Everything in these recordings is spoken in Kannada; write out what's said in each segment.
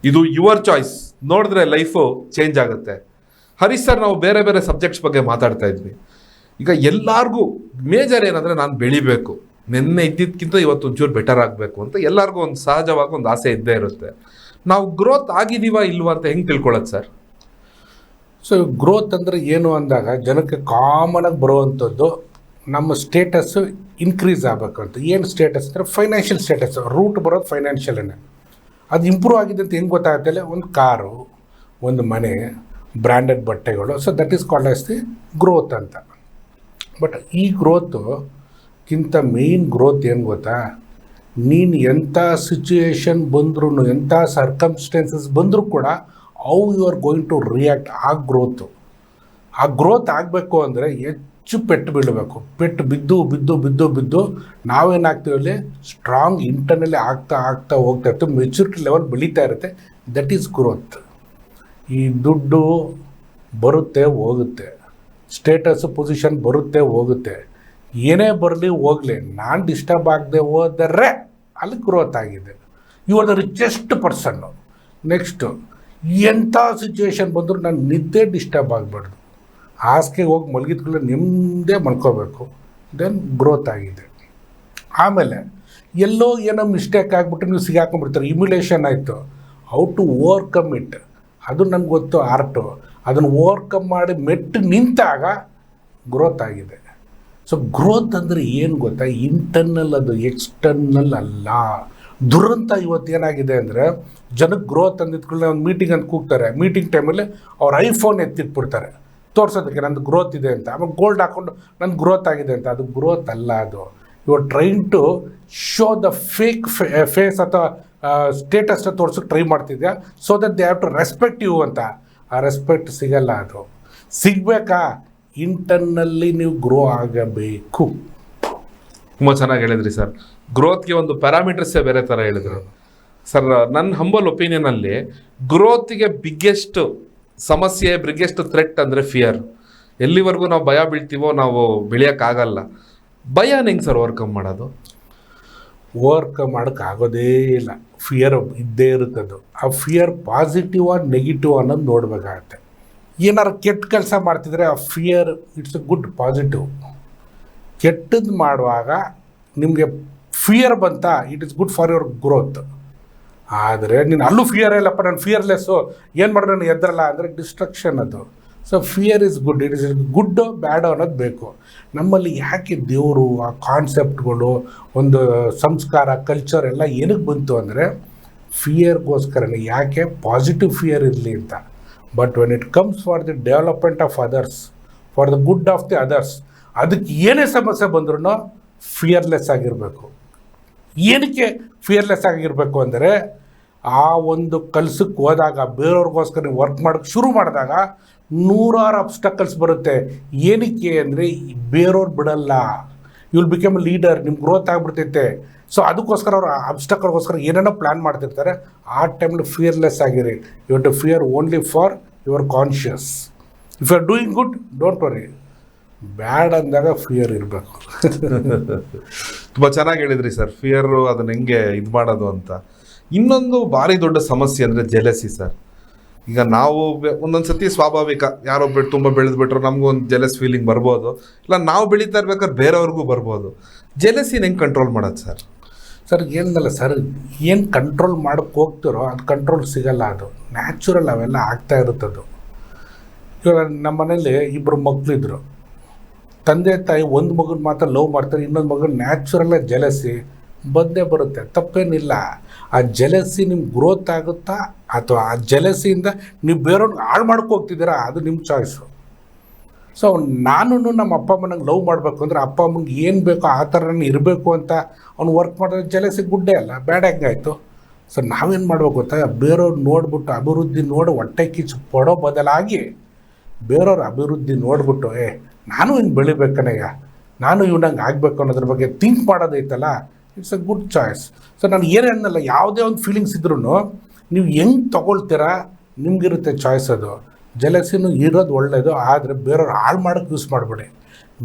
ಇದು ಯುವರ್ ಚಾಯ್ಸ್. ನೋಡಿದ್ರೆ ಲೈಫು ಚೇಂಜ್ ಆಗುತ್ತೆ. ಹರೀಶ್ ಸರ್, ನಾವು ಬೇರೆ ಬೇರೆ ಸಬ್ಜೆಕ್ಟ್ಸ್ ಬಗ್ಗೆ ಮಾತಾಡ್ತಾ ಇದ್ವಿ. ಈಗ ಎಲ್ಲರಿಗೂ ಮೇಜರ್ ಏನಂದರೆ ನಾನು ಬೆಳಿಬೇಕು, ನಿನ್ನೆ ಇದ್ದಿದ್ದಕ್ಕಿಂತ ಇವತ್ತು ಒಂಚೂರು ಬೆಟರ್ ಆಗಬೇಕು ಅಂತ ಎಲ್ಲರಿಗೂ ಒಂದು ಸಹಜವಾಗಿ ಒಂದು ಆಸೆ ಇದ್ದೇ ಇರುತ್ತೆ. ನಾವು ಗ್ರೋತ್ ಆಗಿದ್ದೀವಾ ಇಲ್ವಾ ಅಂತ ಹೆಂಗೆ ತಿಳ್ಕೊಳ್ಳೋದು ಸರ್? ಸೊ ಗ್ರೋತ್ ಅಂದರೆ ಏನು ಅಂದಾಗ ಜನಕ್ಕೆ ಕಾಮನಾಗಿ ಬರುವಂಥದ್ದು ನಮ್ಮ ಸ್ಟೇಟಸ್ಸು ಇನ್ಕ್ರೀಸ್ ಆಗಬೇಕು ಅಂತ. ಏನು ಸ್ಟೇಟಸ್ ಅಂದರೆ ಫೈನಾನ್ಷಿಯಲ್ ಸ್ಟೇಟಸ್, ರೂಟ್ ಬರೋದು ಫೈನಾನ್ಷಿಯಲೇ. ಅದು ಇಂಪ್ರೂವ್ ಆಗಿದೆ ಅಂತ ಹೆಂಗೆ ಗೊತ್ತಾಗುತ್ತೆ? ಒಂದು ಕಾರು, ಒಂದು ಮನೆ, ಬ್ರ್ಯಾಂಡೆಡ್ ಬಟ್ಟೆಗಳು. So that is called as the growth ಅಂತ. ಬಟ್ ಈ ಗ್ರೋತ್ಗಿಂತ ಮೇಯ್ನ್ ಗ್ರೋತ್ ಏನು ಗೊತ್ತಾ? ನೀನು ಎಂಥ ಸಿಚುಯೇಷನ್ ಬಂದ್ರೂ, ಎಂಥ ಸರ್ಕಮ್ಸ್ಟೆನ್ಸಸ್ ಬಂದರೂ ಕೂಡ how you are going to react, ಆ ಗ್ರೋತು. ಆ ಗ್ರೋತ್ ಆಗಬೇಕು ಅಂದರೆ ಹೆಚ್ಚು ಪೆಟ್ಟು ಬೀಳಬೇಕು. ಪೆಟ್ಟು ಬಿದ್ದು ಬಿದ್ದು ಬಿದ್ದು ಬಿದ್ದು ನಾವೇನಾಗ್ತೀವಿ ಅಲ್ಲಿ ಸ್ಟ್ರಾಂಗ್ ಇಂಟರ್ನಲ್ಲಿ ಆಗ್ತಾ ಆಗ್ತಾ ಹೋಗ್ತಾ ಇರ್ತೀವಿ. ಮೆಚುರಿಟಿ ಲೆವೆಲ್ ಬೆಳೀತಾ ಇರುತ್ತೆ. That is growth. ಈ ದುಡ್ಡು ಬರುತ್ತೆ ಹೋಗುತ್ತೆ, ಸ್ಟೇಟಸ್ಸು ಪೊಸಿಷನ್ ಬರುತ್ತೆ ಹೋಗುತ್ತೆ, ಏನೇ ಬರಲಿ ಹೋಗಲಿ, ನಾನು ಡಿಸ್ಟರ್ಬ್ ಆಗದೆ ಹೋದರೆ ಅಲ್ಲಿ ಗ್ರೋತ್ ಆಗಿದೆ. You are the richest person. Next, ಎಂಥ ಸಿಚುವೇಶನ್ ಬಂದರೂ ನಾನು ನಿದ್ದೆ ಡಿಸ್ಟರ್ಬ್ ಆಗಬಾರ್ದು. ಹಾಸಿಗೆಗೆ ಹೋಗಿ ಮಲಗಿದ್ಕೊಳ್ಳೆ ನಿಮ್ಮದೇ ಮಲ್ಕೋಬೇಕು. ದೆನ್ ಗ್ರೋತ್ ಆಗಿದೆ. ಆಮೇಲೆ ಎಲ್ಲೋ ಏನೋ ಮಿಸ್ಟೇಕ್ ಆಗಿಬಿಟ್ಟು ನೀವು ಸಿಗಾಕೊಂಡ್ಬಿಡ್ತಾರೆ. ಇಮ್ಯುಲೇಷನ್ ಆಯಿತು, ಹೌ ಟು ಓವರ್ಕಮ್ ಇಟ್, ಅದು ನನಗೆ ಗೊತ್ತು ಆರ್ಟು. ಅದನ್ನು ಓವರ್ಕಮ್ ಮಾಡಿ ಮೆಟ್ಟು ನಿಂತಾಗ ಗ್ರೋತ್ ಆಗಿದೆ. ಸೊ ಗ್ರೋತ್ ಅಂದರೆ ಏನು ಗೊತ್ತಾ? ಇಂಟರ್ನಲ್, ಅದು ಎಕ್ಸ್ಟರ್ನಲ್ ಅಲ್ಲ. ದುರಂತ ಇವತ್ತು ಏನಾಗಿದೆ ಅಂದರೆ, ಜನಕ್ಕೆ ಗ್ರೋತ್ ಅಂದಿದ್ಕೊಳ್ಳೆ ಒಂದು ಮೀಟಿಂಗ್ ಅಂತ ಕೂಗ್ತಾರೆ. ಮೀಟಿಂಗ್ ಟೈಮಲ್ಲಿ ಅವ್ರ ಐಫೋನ್ ಎತ್ತಿಟ್ಬಿಡ್ತಾರೆ ತೋರ್ಸೋದಕ್ಕೆ ನಂದು ಗ್ರೋತ್ ಇದೆ ಅಂತ. ಆಮೇಲೆ ಗೋಲ್ಡ್ ಹಾಕ್ಕೊಂಡು ನನ್ನ ಗ್ರೋತ್ ಆಗಿದೆ ಅಂತ. ಅದು ಗ್ರೋತ್ ಅಲ್ಲ. ಅದು you are trying to show the fake face ಅಥವಾ ಸ್ಟೇಟಸ್ನ ತೋರ್ಸೋಕ್ಕೆ ಟ್ರೈ ಮಾಡ್ತಿದ್ಯಾ, so that they have to respect you ಅಂತ. ಆ ರೆಸ್ಪೆಕ್ಟ್ ಸಿಗಲ್ಲ. ಅದು ಸಿಗಬೇಕಾ? ಇಂಟರ್ನಲ್ಲಿ ನೀವು ಗ್ರೋ ಆಗಬೇಕು. ತುಂಬ ಚೆನ್ನಾಗಿ ಹೇಳಿದ್ರಿ ಸರ್. ಗ್ರೋತ್ಗೆ ಒಂದು ಪ್ಯಾರಾಮೀಟರ್ಸೇ ಬೇರೆ ಥರ ಹೇಳಿದ್ರು ಸರ್. ನನ್ನ ಹಂಬಲ್ ಒಪಿನಿಯನಲ್ಲಿ ಗ್ರೋತಿಗೆ ಬಿಗ್ಗೆಸ್ಟ್ ಸಮಸ್ಯೆ, ಬಿಗ್ಗೆಸ್ಟ್ ಥ್ರೆಟ್ ಅಂದರೆ ಫಿಯರ್. ಎಲ್ಲಿವರೆಗೂ ನಾವು ಭಯ ಬೀಳ್ತೀವೋ ನಾವು ಬೆಳೆಯೋಕ್ಕಾಗಲ್ಲ. ಭಯನ ಹೆಂಗೆ ಸರ್ ಓವರ್ಕಮ್ ಮಾಡೋದು? ಓವರ್ಕಮ್ ಮಾಡೋಕ್ಕಾಗೋದೇ ಇಲ್ಲ. ಫಿಯರ್ ಇದ್ದೇ ಇರುತ್ತದು. ಆ ಫಿಯರ್ ಪಾಸಿಟಿವ್ ಆರ್ ನೆಗೆಟಿವ್ ಅನ್ನೋದು ನೋಡಬೇಕಾಗತ್ತೆ. ಏನಾರು ಕೆಟ್ಟ ಕೆಲಸ ಮಾಡ್ತಿದ್ರೆ ಆ fear it's A good positive. ಕೆಟ್ಟದ್ದು ಮಾಡುವಾಗ ನಿಮಗೆ ಫಿಯರ್ ಬಂತ, it is good for your growth. ಆದರೆ ನೀನು ಅಲ್ಲೂ ಫಿಯರ್ ಇಲ್ಲಪ್ಪ, ನಾನು ಫಿಯರ್ಲೆಸ್ಸು, ಏನು ಮಾಡಿದ್ರೆ ನಾನು ಎದ್ರಲ್ಲ ಅಂದರೆ ಡಿಸ್ಟ್ರಕ್ಷನ್ ಅದು. So fear is good. It is good bad ಅನ್ನೋದು ಬೇಕು. ನಮ್ಮಲ್ಲಿ ಯಾಕೆ ದೇವರು, ಆ ಕಾನ್ಸೆಪ್ಟ್ಗಳು, ಒಂದು ಸಂಸ್ಕಾರ, ಕಲ್ಚರ್ ಎಲ್ಲ ಏನಕ್ಕೆ ಬಂತು ಅಂದರೆ ಫಿಯರ್ಗೋಸ್ಕರನೇ. ಯಾಕೆ? ಪಾಸಿಟಿವ್ ಫಿಯರ್ ಇರಲಿ ಅಂತ. But when it comes for the development of others, for the good of the others, ಅದಕ್ಕೆ ಏನೇ ಸಮಸ್ಯೆ ಬಂದ್ರೂ ಫಿಯರ್ಲೆಸ್ ಆಗಿರಬೇಕು. ಏನಕ್ಕೆ ಫಿಯರ್ಲೆಸ್ ಆಗಿರಬೇಕು ಅಂದರೆ, ಆ ಒಂದು ಕೆಲಸಕ್ಕೆ ಹೋದಾಗ, ಬೇರೆಯವ್ರಿಗೋಸ್ಕರ ನೀವು ವರ್ಕ್ ಮಾಡೋಕ್ಕೆ ಶುರು ಮಾಡಿದಾಗ ನೂರಾರು ಅಬ್ಸ್ಟಕಲ್ಸ್ ಬರುತ್ತೆ. ಏನಕ್ಕೆ ಅಂದರೆ ಬೇರೆಯವ್ರು ಬಿಡಲ್ಲ. You will become a leader, ನಿಮ್ಮ ಗ್ರೋತ್ ಆಗಿಬಿಡ್ತೈತೆ. ಸೊ ಅದಕ್ಕೋಸ್ಕರ ಅವರು ಅಬ್ಸ್ಟಕಲ್ಗೋಸ್ಕರ ಏನೇನೋ ಪ್ಲ್ಯಾನ್ ಮಾಡ್ತಿರ್ತಾರೆ. ಆ ಟೈಮಲ್ಲಿ ಫಿಯರ್ಲೆಸ್ ಆಗಿರಿ. You have to fear only for your conscious. If you are doing good, don't worry. Bad ಅಂದಾಗ ಫಿಯರ್ ಇರಬೇಕು. ತುಂಬ ಚೆನ್ನಾಗಿ ಹೇಳಿದ್ರಿ ಸರ್. ಫಿಯರು ಅದನ್ನ ಹೆಂಗೆ ಇದು ಮಾಡೋದು ಅಂತ. ಇನ್ನೊಂದು ಭಾರಿ ದೊಡ್ಡ ಸಮಸ್ಯೆ ಅಂದರೆ ಜೆಲಸಿ ಸರ್. ಈಗ ನಾವು ಒಂದೊಂದು ಸತಿ ಸ್ವಾಭಾವಿಕ, ಯಾರೋ ತುಂಬ ಬೆಳೆದ್ಬಿಟ್ರು ನಮಗೂ ಒಂದು ಜೆಲಸ್ ಫೀಲಿಂಗ್ ಬರ್ಬೋದು. ಇಲ್ಲ ನಾವು ಬೆಳೀತಾ ಇರ್ಬೇಕಾದ್ರೆ ಬೇರೆಯವ್ರಿಗೂ ಬರ್ಬೋದು. ಜೆಲಸಿನ ಹೆಂಗೆ ಕಂಟ್ರೋಲ್ ಮಾಡೋದು ಸರ್? ಸರ್ ಏನಲ್ಲ ಸರ್, ಏನು ಕಂಟ್ರೋಲ್ ಮಾಡೋಕ್ಕೆ ಹೋಗ್ತಿರೋ ಅದು ಕಂಟ್ರೋಲ್ ಸಿಗಲ್ಲ. ಅದು ನ್ಯಾಚುರಲ್, ಅವೆಲ್ಲ ಆಗ್ತಾ ಇರುತ್ತದು. ಇವಾಗ ನಮ್ಮ ಮನೇಲಿ ಇಬ್ಬರು ಮಕ್ಕಳಿದ್ರು. ತಂದೆ ತಾಯಿ ಒಂದು ಮಗನ ಮಾತ್ರ ಲವ್ ಮಾಡ್ತಾರೆ, ಇನ್ನೊಂದು ಮಗನ ನ್ಯಾಚುರಲ್ಲಾಗಿ ಜೆಲಸಿ ಬಂದೇ ಬರುತ್ತೆ. ತಪ್ಪೇನಿಲ್ಲ. ಆ ಜೆಲಸಿ ನಿಮ್ಗೆ ಗ್ರೋತ್ ಆಗುತ್ತಾ ಅಥವಾ ಆ ಜೆಲಸಿಯಿಂದ ನೀವು ಬೇರೆಯವ್ರಿಗೆ ಹಾಳು ಮಾಡ್ಕೊ ಹೋಗ್ತಿದ್ದೀರಾ, ಅದು ನಿಮ್ಮ ಚಾಯ್ಸು. ಸೊ ನಾನು ನಮ್ಮ ಅಪ್ಪ ಅಮ್ಮನಿಗೆ ಲವ್ ಮಾಡಬೇಕು ಅಂದರೆ ಅಪ್ಪ ಅಮ್ಮಂಗೆ ಏನು ಬೇಕೋ ಆ ಥರನೇ ಇರಬೇಕು ಅಂತ ಅವ್ನು ವರ್ಕ್ ಮಾಡಿದ್ರೆ ಜೆಲಸಿ ಗುಡ್ಡೇ ಅಲ್ಲ, ಬ್ಯಾಡ್ ಹೆಂಗಾಯಿತು. ಸೊ ನಾವೇನು ಮಾಡ್ಬೇಕು ಗೊತ್ತಾ? ಬೇರೆಯವ್ರು ನೋಡ್ಬಿಟ್ಟು ಅಭಿವೃದ್ಧಿ ನೋಡಿ ಹೊಟ್ಟೆ ಕಿಚ್ಚು ಪಡೋ ಬದಲಾಗಿ ಬೇರೆಯವ್ರ ಅಭಿವೃದ್ಧಿ ನೋಡ್ಬಿಟ್ಟು ನಾನು ಹಿಂಗೆ ಬೆಳಿಬೇಕನಯ್ಯ, ನಾನು ಇವ್ನಂಗೆ ಆಗಬೇಕು ಅನ್ನೋದ್ರ ಬಗ್ಗೆ ಥಿಂಕ್ ಮಾಡೋದೈತಲ್ಲ, it's a good choice. So ನಾನು ಏನೇ ಅನ್ನಲ್ಲ, ಯಾವುದೇ ಒಂದು ಫೀಲಿಂಗ್ಸ್ ಇದ್ರೂ ನೀವು ಹೆಂಗೆ ತೊಗೊಳ್ತೀರಾ ನಿಮಗಿರುತ್ತೆ ಚಾಯ್ಸ್. ಅದು ಜೆಲಸಿನೂ ಇರೋದು ಒಳ್ಳೆಯದು, ಆದರೆ ಬೇರೆಯವ್ರು ಹಾಳು ಮಾಡೋಕ್ಕೆ ಯೂಸ್ ಮಾಡಬೇಡಿ.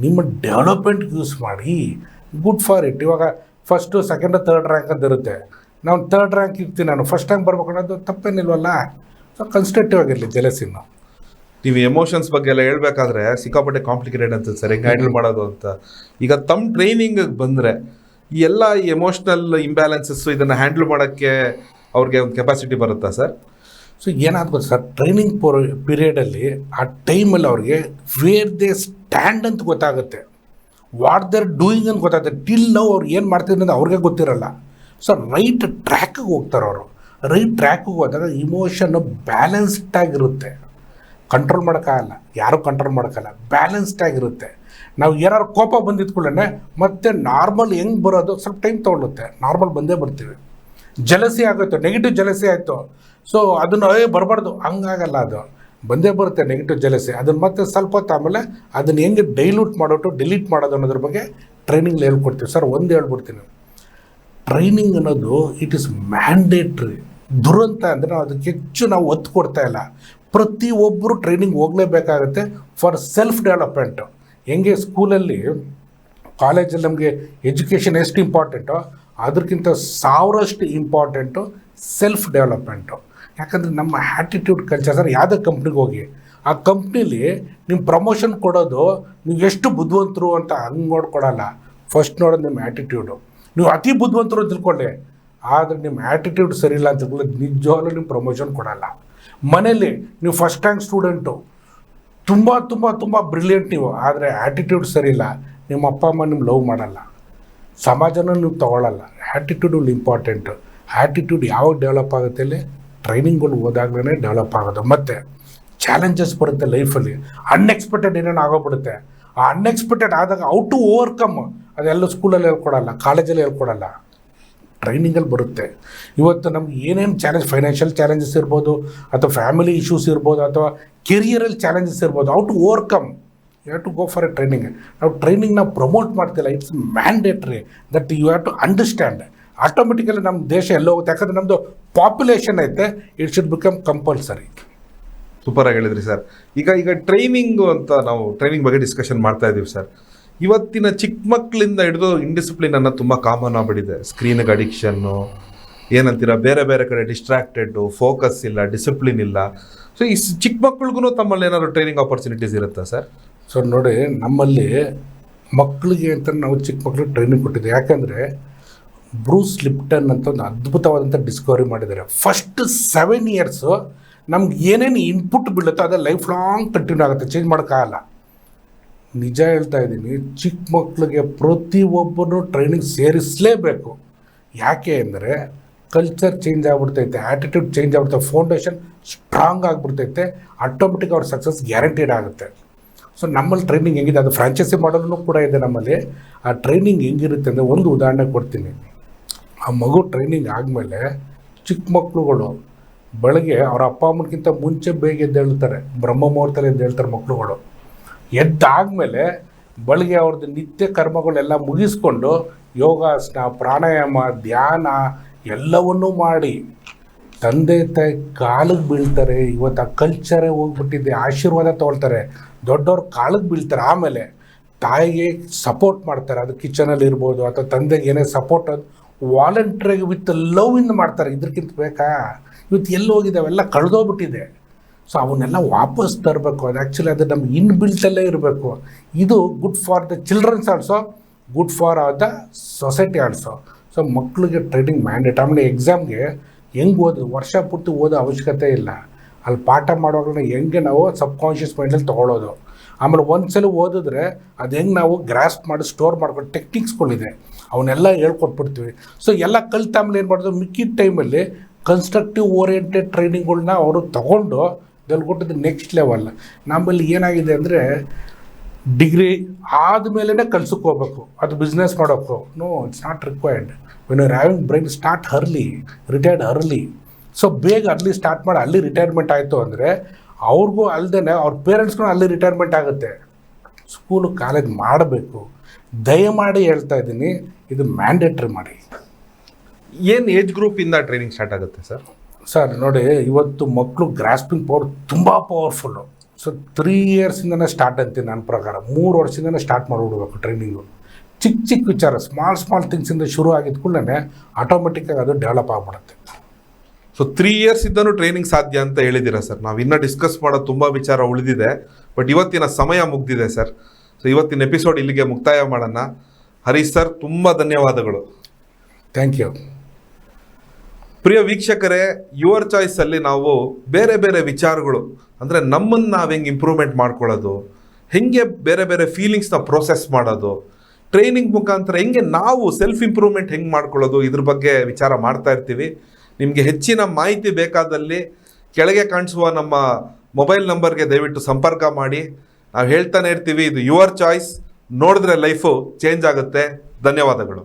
ನಿಮ್ಮ ಡೆವಲಪ್ಮೆಂಟ್ಗೆ ಯೂಸ್ ಮಾಡಿ. Good for it. ಇವಾಗ ಫಸ್ಟು ಸೆಕೆಂಡು ಥರ್ಡ್ ರ್ಯಾಂಕ್ ಅಂತ ಇರುತ್ತೆ. ನಾವು 3rd ರ್ಯಾಂಕ್ ಇರ್ತೀನಿ, ನಾನು ಫಸ್ಟ್ ರ್ಯಾಂಕ್ ಬರ್ಬೇಕು ಅನ್ನೋದು ತಪ್ಪೇನಿಲ್ವಲ್ಲ. ಸೊ ಕನ್ಸ್ಟ್ರಕ್ಟಿವ್ ಆಗಿರಲಿ ಜೆಲಸಿನ. ನೀವು ಎಮೋಷನ್ಸ್ ಬಗ್ಗೆ ಎಲ್ಲ ಹೇಳ್ಬೇಕಾದ್ರೆ ಸಿಕ್ಕಾಪಟ್ಟೆ ಕಾಂಪ್ಲಿಕೇಟೆಡ್ ಅನ್ಸುತ್ತೆ ಸರ್, ಹೆಂಗೆ ಹ್ಯಾಂಡಲ್ ಮಾಡೋದು ಅಂತ. ಈಗ ತಮ್ಮ ಟ್ರೈನಿಂಗ್ ಬಂದರೆ ಈ ಎಲ್ಲ ಎಮೋಷ್ನಲ್ ಇಂಬ್ಯಾಲೆನ್ಸಸ್ಸು ಇದನ್ನು ಹ್ಯಾಂಡಲ್ ಮಾಡೋಕ್ಕೆ ಅವ್ರಿಗೆ ಒಂದು ಕೆಪಾಸಿಟಿ ಬರುತ್ತಾ ಸರ್? ಸೊ ಏನಾಗ್ಬೋದು ಸರ್, ಟ್ರೈನಿಂಗ್ ಪೀರಿಯಡಲ್ಲಿ ಆ ಟೈಮಲ್ಲಿ ಅವ್ರಿಗೆ ವೇರ್ ದೇ ಸ್ಟ್ಯಾಂಡ್ ಅಂತ ಗೊತ್ತಾಗುತ್ತೆ, ವಾಟ್ ದೇರ್ ಡೂಯಿಂಗ್ ಅಂತ ಗೊತ್ತಾಗುತ್ತೆ. ಟಿಲ್ ನಾವು ಅವ್ರು ಏನು ಮಾಡ್ತಿದ್ರು ಅಂತ ಅವ್ರಿಗೆ ಗೊತ್ತಿರಲ್ಲ. ಸೊ ರೈಟ್ ಟ್ರ್ಯಾಕಿಗೆ ಹೋಗ್ತಾರೆ ಅವರು. ರೈಟ್ ಟ್ರ್ಯಾಕಿಗೆ ಹೋದಾಗ ಇಮೋಷನ್ನು ಬ್ಯಾಲೆನ್ಸ್ಡ್ ಆಗಿರುತ್ತೆ, ಕಂಟ್ರೋಲ್ ಮಾಡೋಕ್ಕಾಗಲ್ಲ, ಯಾರೂ ಕಂಟ್ರೋಲ್ ಮಾಡೋಕ್ಕಲ್ಲ, ಬ್ಯಾಲೆನ್ಸ್ಡ್ ಆಗಿರುತ್ತೆ. ನಾವು ಏನಾದ್ರು ಕೋಪ ಬಂದಿದ್ಕೊಳ್ಳೆ ಮತ್ತೆ ನಾರ್ಮಲ್ ಹೆಂಗೆ ಬರೋದು ಸ್ವಲ್ಪ ಟೈಮ್ ತೊಗೊಳುತ್ತೆ, ನಾರ್ಮಲ್ ಬಂದೇ ಬರ್ತೀವಿ. ಜಲಸಿ ಆಗುತ್ತೆ, ನೆಗೆಟಿವ್ ಜಲಸಿ ಆಯಿತು, ಸೊ ಅದನ್ನು ಬರಬಾರ್ದು ಹಂಗಾಗಲ್ಲ, ಅದು ಬಂದೇ ಬರುತ್ತೆ ನೆಗೆಟಿವ್ ಜಲಸಿ. ಅದನ್ನು ಮತ್ತೆ ಸ್ವಲ್ಪ ಹೊತ್ತು ಆಮೇಲೆ ಅದನ್ನು ಹೆಂಗೆ ಡೈಲ್ಯೂಟ್ ಮಾಡೋದು ಡಿಲೀಟ್ ಮಾಡೋದು ಅನ್ನೋದ್ರ ಬಗ್ಗೆ ಟ್ರೈನಿಂಗ್ ಹೇಳ್ಕೊಡ್ತೀವಿ ಸರ್. ಒಂದು ಹೇಳ್ಬಿಡ್ತೀನಿ, ಟ್ರೈನಿಂಗ್ ಅನ್ನೋದು ಇಟ್ ಈಸ್ ಮ್ಯಾಂಡೇಟ್ರಿ. ದುರಂತ ಅಂದರೆ ನಾವು ಅದಕ್ಕೆ ಹೆಚ್ಚು ನಾವು ಒತ್ತು ಕೊಡ್ತಾ ಇಲ್ಲ. ಪ್ರತಿಯೊಬ್ಬರು ಟ್ರೈನಿಂಗ್ ಹೋಗಲೇಬೇಕಾಗುತ್ತೆ ಫಾರ್ ಸೆಲ್ಫ್ ಡೆವಲಪ್ಮೆಂಟು. ಹೆಂಗೆ ಸ್ಕೂಲಲ್ಲಿ ಕಾಲೇಜಲ್ಲಿ ನಮಗೆ ಎಜುಕೇಷನ್ ಎಷ್ಟು ಇಂಪಾರ್ಟೆಂಟೋ ಅದಕ್ಕಿಂತ 1000ರಷ್ಟು ಇಂಪಾರ್ಟೆಂಟು ಸೆಲ್ಫ್ ಡೆವಲಪ್ಮೆಂಟು. ಯಾಕಂದರೆ ನಮ್ಮ ಆ್ಯಟಿಟ್ಯೂಡ್ ಕಲ್ಚರ್ ಸರ್, ಯಾವುದೇ ಕಂಪ್ನಿಗೆ ಹೋಗಿ ಆ ಕಂಪ್ನೀಲಿ ನಿಮ್ಮ ಪ್ರಮೋಷನ್ ಕೊಡೋದು ನೀವು ಎಷ್ಟು ಬುದ್ಧಿವಂತರು ಅಂತ ಹಂಗೆ ನೋಡ್ಕೊಡಲ್ಲ. ಫಸ್ಟ್ ನೋಡೋದು ನಿಮ್ಮ ಆ್ಯಟಿಟ್ಯೂಡು. ನೀವು ಅತಿ ಬುದ್ಧಿವಂತರು ತಿಳ್ಕೊಳ್ಳಿ, ಆದರೆ ನಿಮ್ಮ ಆ್ಯಟಿಟ್ಯೂಡ್ ಸರಿ ಇಲ್ಲ ಅಂತ ತಿಳ್ಕೊಳ್ಳಿ, ನಿಜವಾಗ್ಲೂ ನಿಮ್ಮ ಪ್ರಮೋಷನ್ ಕೊಡಲ್ಲ. ಮನೇಲಿ ನೀವು ಫಸ್ಟ್ ರ್ಯಾಂಕ್ ಸ್ಟೂಡೆಂಟು, ತುಂಬ ತುಂಬ ತುಂಬ ಬ್ರಿಲಿಯಂಟ್ ನೀವು, ಆದರೆ ಆ್ಯಟಿಟ್ಯೂಡ್ ಸರಿ ಇಲ್ಲ, ನಿಮ್ಮ ಅಪ್ಪ ಅಮ್ಮ ನಿಮ್ಮ ಲವ್ ಮಾಡಲ್ಲ, ಸಮಾಜನೂ ನೀವು ತೊಗೊಳ್ಳಲ್ಲ. Attitude important. ಆ್ಯಟಿಟ್ಯೂಡ್ ಯಾವಾಗ ಡೆವಲಪ್ ಆಗುತ್ತೆ ಅಲ್ಲಿ ಟ್ರೈನಿಂಗ್ಗಳು ಹೋದಾಗಲೇ ಡೆವಲಪ್ ಆಗೋದು. ಮತ್ತು ಚಾಲೆಂಜಸ್ ಬರುತ್ತೆ ಲೈಫಲ್ಲಿ, ಅನ್ಎಕ್ಸ್ಪೆಕ್ಟೆಡ್ ಏನೇನು ಆಗೋಗ್ಬಿಡುತ್ತೆ. ಆ ಅನ್ಎಕ್ಸ್ಪೆಕ್ಟೆಡ್ ಆದಾಗ ಔ ಟು ಓವರ್ಕಮ್ ಅದೆಲ್ಲ ಸ್ಕೂಲಲ್ಲಿ ಹೇಳ್ಕೊಡಲ್ಲ, ಕಾಲೇಜಲ್ಲಿ ಹೇಳ್ಕೊಡಲ್ಲ, ಟ್ರೈನಿಂಗಲ್ಲಿ ಬರುತ್ತೆ. ಇವತ್ತು ನಮ್ಗೆ ಏನೇನು ಚಾಲೆಂಜ್, ಫೈನಾನ್ಷಿಯಲ್ ಚಾಲೆಂಜಸ್ ಇರ್ಬೋದು, ಅಥವಾ ಫ್ಯಾಮಿಲಿ ಇಶ್ಯೂಸ್ ಇರ್ಬೋದು, ಅಥವಾ ಕೆರಿಯರಲ್ಲಿ ಚಾಲೆಂಜಸ್ ಇರ್ಬೋದು, how to overcome you have to go for a training. ನಾವು ಟ್ರೈನಿಂಗ್ ನಾವು ಪ್ರಮೋಟ್ ಮಾಡ್ತಿಲ್ಲ, it's mandatory that you have to understand. Automatically ನಮ್ಮ ದೇಶ ಎಲ್ಲ ಹೋಗುತ್ತೆ, ಯಾಕಂದರೆ ನಮ್ಮದು ಪಾಪ್ಯುಲೇಷನ್ ಐತೆ, ಇಟ್ ಶುಡ್ ಬಿಕಮ್ ಕಂಪಲ್ಸರಿ. ಸೂಪರಾಗಿ ಹೇಳಿದ್ರಿ ಸರ್. ಈಗ ಟ್ರೈನಿಂಗು ಅಂತ ನಾವು ಟ್ರೈನಿಂಗ್ ಬಗ್ಗೆ ಡಿಸ್ಕಷನ್ ಮಾಡ್ತಾ ಇದ್ದೀವಿ ಸರ್. ಇವತ್ತಿನ ಚಿಕ್ಕ ಮಕ್ಕಳಿಂದ ಹಿಡಿದು ಇಂಡಿಸಿಪ್ಲಿನ್ ಅನ್ನೋ ತುಂಬ ಕಾಮನ್ ಆಗಿಬಿಟ್ಟಿದೆ. ಸ್ಕ್ರೀನ್ಗೆ ಅಡಿಕ್ಷನ್ನು ಏನಂತೀರ, ಬೇರೆ ಬೇರೆ ಕಡೆ ಡಿಸ್ಟ್ರಾಕ್ಟೆಡ್ಡು, ಫೋಕಸ್ ಇಲ್ಲ, ಡಿಸಿಪ್ಲಿನ್ ಇಲ್ಲ. ಸೊ ಈ ಚಿಕ್ಕ ಮಕ್ಳಿಗೂ ತಮ್ಮಲ್ಲಿ ಏನಾದ್ರು ಟ್ರೈನಿಂಗ್ ಆಪರ್ಚುನಿಟೀಸ್ ಇರುತ್ತಾ ಸರ್? ಸೊ ನೋಡಿ, ನಮ್ಮಲ್ಲಿ ಮಕ್ಕಳಿಗೆ ಅಂತ ನಾವು ಚಿಕ್ಕ ಮಕ್ಕಳಿಗೆ ಟ್ರೈನಿಂಗ್ ಕೊಟ್ಟಿದ್ದೆ. ಯಾಕಂದರೆ ಬ್ರೂಸ್ ಲಿಪ್ಟನ್ ಅಂತ ಒಂದು ಅದ್ಭುತವಾದಂಥ ಡಿಸ್ಕವರಿ ಮಾಡಿದ್ದಾರೆ. ಫಸ್ಟ್ 7 ಇಯರ್ಸು ನಮ್ಗೆ ಏನೇನು ಇನ್ಪುಟ್ ಬೀಳುತ್ತೋ ಅದು ಲೈಫ್ ಲಾಂಗ್ ಕಂಟಿನ್ಯೂ ಆಗುತ್ತೆ, ಚೇಂಜ್ ಮಾಡೋಕ್ಕಾಗಲ್ಲ. ನಿಜ ಹೇಳ್ತಾ ಇದ್ದೀನಿ, ಚಿಕ್ಕ ಮಕ್ಕಳಿಗೆ ಪ್ರತಿಯೊಬ್ಬರು ಟ್ರೈನಿಂಗ್ ಸೇರಿಸಲೇಬೇಕು. ಯಾಕೆ ಅಂದರೆ ಕಲ್ಚರ್ ಚೇಂಜ್ ಆಗಿಬಿಡ್ತೈತೆ, ಆ್ಯಟಿಟ್ಯೂಡ್ ಚೇಂಜ್ ಆಗ್ಬಿಡ್ತೈತೆ, ಫೌಂಡೇಶನ್ ಸ್ಟ್ರಾಂಗ್ ಆಗಿಬಿಡ್ತೈತೆ, ಆಟೋಮೆಟಿಕ್ ಅವ್ರ ಸಕ್ಸಸ್ ಗ್ಯಾರಂಟೀಡ್ ಆಗುತ್ತೆ. ಸೊ ನಮ್ಮಲ್ಲಿ ಟ್ರೈನಿಂಗ್ ಹೆಂಗಿದೆ, ಅದು ಫ್ರಾಂಚೈಸಿ ಮಾಡಲು ಕೂಡ ಇದೆ ನಮ್ಮಲ್ಲಿ. ಆ ಟ್ರೈನಿಂಗ್ ಹೆಂಗಿರುತ್ತೆ ಅಂದರೆ, ಒಂದು ಉದಾಹರಣೆ ಕೊಡ್ತೀನಿ. ಆ ಮಗು ಟ್ರೈನಿಂಗ್ ಆದಮೇಲೆ ಚಿಕ್ಕ ಮಕ್ಕಳುಗಳು ಬೆಳಗ್ಗೆ ಅವ್ರ ಅಪ್ಪ ಅಮ್ಮನಿಗಿಂತ ಮುಂಚೆ ಬೇಗ ಎದ್ದೇಳ್ತಾರೆ, ಬ್ರಹ್ಮ ಮುಹೂರ್ತದಲ್ಲಿ ಎದ್ದೇಳ್ತಾರೆ ಮಕ್ಕಳುಗಳು. ಎದ್ದಾದಮೇಲೆ ಬೆಳಗ್ಗೆ ಅವ್ರದ್ದು ನಿತ್ಯ ಕರ್ಮಗಳೆಲ್ಲ ಮುಗಿಸ್ಕೊಂಡು ಯೋಗಾಸನ, ಪ್ರಾಣಾಯಾಮ, ಧ್ಯಾನ ಎಲ್ಲವನ್ನೂ ಮಾಡಿ ತಂದೆ ತಾಯಿ ಕಾಲಿಗೆ ಬೀಳ್ತಾರೆ. ಇವತ್ತು ಆ ಕಲ್ಚರೇ ಹೋಗ್ಬಿಟ್ಟಿದೆ, ಆಶೀರ್ವಾದ ತೊಗೊಳ್ತಾರೆ, ದೊಡ್ಡವ್ರ ಕಾಲಿಗೆ ಬೀಳ್ತಾರೆ. ಆಮೇಲೆ ತಾಯಿಗೆ ಸಪೋರ್ಟ್ ಮಾಡ್ತಾರೆ, ಅದು ಕಿಚನಲ್ಲಿ ಇರ್ಬೋದು, ಅಥವಾ ತಂದೆಗೆ ಏನೇ ಸಪೋರ್ಟ್ ಅದು ವಾಲಂಟ್ರಿಯಾಗಿ ವಿತ್ ಲವ್ ಇಂದ ಮಾಡ್ತಾರೆ. ಇದಕ್ಕಿಂತ ಬೇಕಾ? ಇವತ್ತು ಎಲ್ಲಿ ಹೋಗಿದೆ, ಅವೆಲ್ಲ ಕಳೆದೋಗ್ಬಿಟ್ಟಿದೆ. ಸೊ ಅವನ್ನೆಲ್ಲ ವಾಪಸ್ ತರಬೇಕು. ಅದು ಆ್ಯಕ್ಚುಲಿ ಅದು ನಮ್ಮ ಇನ್ಬಿಲ್ಟಲ್ಲೇ ಇರಬೇಕು. ಇದು good for the childrens also, good for the society also. So ಮಕ್ಕಳಿಗೆ ಟ್ರೈನಿಂಗ್ ಮ್ಯಾಂಡೇಟ್. ಆಮೇಲೆ ಎಕ್ಸಾಮ್ಗೆ ಹೆಂಗೆ ಓದು, ವರ್ಷ ಪೂರ್ತಿ ಓದೋ ಅವಶ್ಯಕತೆ ಇಲ್ಲ. ಅಲ್ಲಿ ಪಾಠ ಮಾಡುವಾಗಲೇ ಹೆಂಗೆ ನಾವು ಸಬ್ಕಾನ್ಷಿಯಸ್ ಮೈಂಡಲ್ಲಿ ತೊಗೊಳ್ಳೋದು. ಆಮೇಲೆ ಒಂದ್ಸಲ ಓದಿದ್ರೆ ಅದು ಹೆಂಗೆ ನಾವು ಗ್ರಾಸ್ಪ್ ಮಾಡಿ ಸ್ಟೋರ್ ಮಾಡ್ಕೊಂಡು ಟೆಕ್ನಿಕ್ಸ್ಗಳಿದೆ, ಅವನ್ನೆಲ್ಲ ಹೇಳ್ಕೊಟ್ಬಿಡ್ತೀವಿ. ಸೊ ಎಲ್ಲ ಕಲಿತಾಮೇಲೆ ಏನು ಮಾಡೋದು, ಮಿಕ್ಕಿದ ಟೈಮಲ್ಲಿ ಕನ್ಸ್ಟ್ರಕ್ಟಿವ್ ಓರಿಯೆಂಟೆಡ್ ಟ್ರೈನಿಂಗ್ಗಳನ್ನ ಅವರು ತೊಗೊಂಡು ಇದರಲ್ಲಿ ಕೊಟ್ಟಿದ್ದು ನೆಕ್ಸ್ಟ್ ಲೆವೆಲ್. ನಮ್ಮಲ್ಲಿ ಏನಾಗಿದೆ ಅಂದರೆ, ಡಿಗ್ರಿ ಆದಮೇಲೆ ಕಲ್ಸಕ್ಕೆ ಹೋಗ್ಬೇಕು, ಅದು ಬಿಸ್ನೆಸ್ ಮಾಡೋಕ್ಕೋ. No, it's not required. When you're having brain, start early, retired early. So ಬೇಗ ಅರ್ಲಿ ಸ್ಟಾರ್ಟ್ ಮಾಡಿ ಅಲ್ಲಿ ರಿಟೈರ್ಮೆಂಟ್ ಆಯಿತು ಅಂದರೆ ಅವ್ರಿಗೂ ಅಲ್ಲದೆ ಅವ್ರ ಪೇರೆಂಟ್ಸ್ಗೂ ಅಲ್ಲಿ ರಿಟೈರ್ಮೆಂಟ್ ಆಗುತ್ತೆ. ಸ್ಕೂಲು ಕಾಲೇಜ್ ಮಾಡಬೇಕು. ದಯಮಾಡಿ ಹೇಳ್ತಾ ಇದ್ದೀನಿ, ಇದು ಮ್ಯಾಂಡೇಟ್ರಿ ಮಾಡಿ. ಏನು ಏಜ್ ಗ್ರೂಪಿಂದ ಟ್ರೈನಿಂಗ್ ಸ್ಟಾರ್ಟ್ ಆಗುತ್ತೆ ಸರ್? ಸರ್ ನೋಡಿ, ಇವತ್ತು ಮಕ್ಕಳು ಗ್ರಾಸ್ಪಿಂಗ್ ಪವರ್ ತುಂಬ ಪವರ್ಫುಲ್ಲು. ಸೊ 3 ಇಯರ್ಸಿಂದನೇ ಸ್ಟಾರ್ಟ್ ಅಂತೀನಿ ನನ್ನ ಪ್ರಕಾರ. 3 ವರ್ಷದಿಂದನೇ ಸ್ಟಾರ್ಟ್ ಮಾಡಿಬಿಡ್ಬೇಕು ಟ್ರೈನಿಂಗು. ಚಿಕ್ಕ ಚಿಕ್ಕ ವಿಚಾರ ಸ್ಮಾಲ್ ಥಿಂಗ್ಸಿಂದ ಶುರು ಆಗಿದ ಕೂಡಲೇ ಆಟೋಮೆಟಿಕ್ಕಾಗಿ ಅದು ಡೆವಲಪ್ ಆಗಿಬಿಡುತ್ತೆ. ಸೊ 3 ಇಯರ್ಸ್ ಇದ್ದನು ಟ್ರೈನಿಂಗ್ ಸಾಧ್ಯ ಅಂತ ಹೇಳಿದ್ದೀರಾ ಸರ್. ನಾವು ಇನ್ನೂ ಡಿಸ್ಕಸ್ ಮಾಡೋ ತುಂಬ ವಿಚಾರ ಉಳಿದಿದೆ, ಬಟ್ ಇವತ್ತಿನ ಸಮಯ ಮುಗ್ದಿದೆ ಸರ್. ಸೊ ಇವತ್ತಿನ ಎಪಿಸೋಡ್ ಇಲ್ಲಿಗೆ ಮುಕ್ತಾಯ ಮಾಡೋಣ. ಹರೀಶ್ ಸರ್, ತುಂಬ ಧನ್ಯವಾದಗಳು. Thank you. ಪ್ರಿಯ ವೀಕ್ಷಕರೇ, ಯುವರ್ ಚಾಯ್ಸಲ್ಲಿ ನಾವು ಬೇರೆ ಬೇರೆ ವಿಚಾರಗಳು, ಅಂದರೆ ನಮ್ಮನ್ನು ನಾವು ಹೆಂಗೆ ಇಂಪ್ರೂವ್ಮೆಂಟ್ ಮಾಡ್ಕೊಳ್ಳೋದು, ಹೆಂಗೆ ಬೇರೆ ಬೇರೆ ಫೀಲಿಂಗ್ಸ್ನ ಪ್ರೋಸೆಸ್ ಮಾಡೋದು, ಟ್ರೈನಿಂಗ್ ಮುಖಾಂತರ ಹೆಂಗೆ ನಾವು ಸೆಲ್ಫ್ ಇಂಪ್ರೂವ್ಮೆಂಟ್ ಹೆಂಗೆ ಮಾಡ್ಕೊಳ್ಳೋದು, ಇದ್ರ ಬಗ್ಗೆ ವಿಚಾರ ಮಾಡ್ತಾ ಇರ್ತೀವಿ. ನಿಮಗೆ ಹೆಚ್ಚಿನ ಮಾಹಿತಿ ಬೇಕಾದಲ್ಲಿ ಕೆಳಗೆ ಕಾಣಿಸುವ ನಮ್ಮ ಮೊಬೈಲ್ ನಂಬರ್ಗೆ ದಯವಿಟ್ಟು ಸಂಪರ್ಕ ಮಾಡಿ. ನಾವು ಹೇಳ್ತಾನೆ ಇರ್ತೀವಿ, ಇದು ಯುವರ್ ಚಾಯ್ಸ್, ನೋಡಿದ್ರೆ ಲೈಫು ಚೇಂಜ್ ಆಗುತ್ತೆ. ಧನ್ಯವಾದಗಳು.